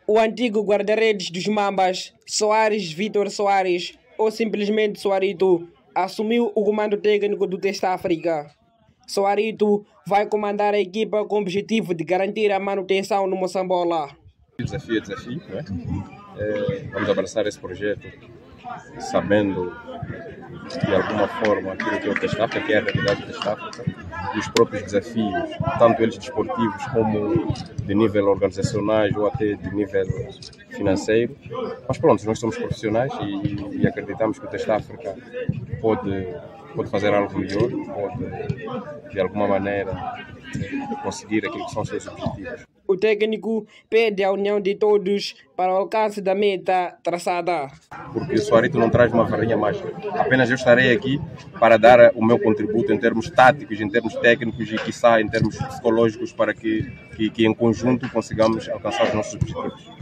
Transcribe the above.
O antigo guarda-redes dos Mambas, Soares Vitor Soares, ou simplesmente Soarito, assumiu o comando técnico do Testa África. Soarito vai comandar a equipa com o objetivo de garantir a manutenção no Moçambola. Desafio, né? Vamos abraçar esse projeto sabendo de alguma forma aquilo que é o Testa África, que é a realidade do Testa África, e os próprios desafios, tanto eles desportivos como de nível organizacionais ou até de nível financeiro. Mas pronto, nós somos profissionais e acreditamos que o Testa África pode fazer algo melhor, pode de alguma maneira conseguir aquilo que são os seus objetivos. O técnico pede a união de todos para o alcance da meta traçada. Porque o Soarito não traz uma varinha mágica. Apenas eu estarei aqui para dar o meu contributo em termos táticos, em termos técnicos e, quiçá, em termos psicológicos para que em conjunto consigamos alcançar os nossos objetivos.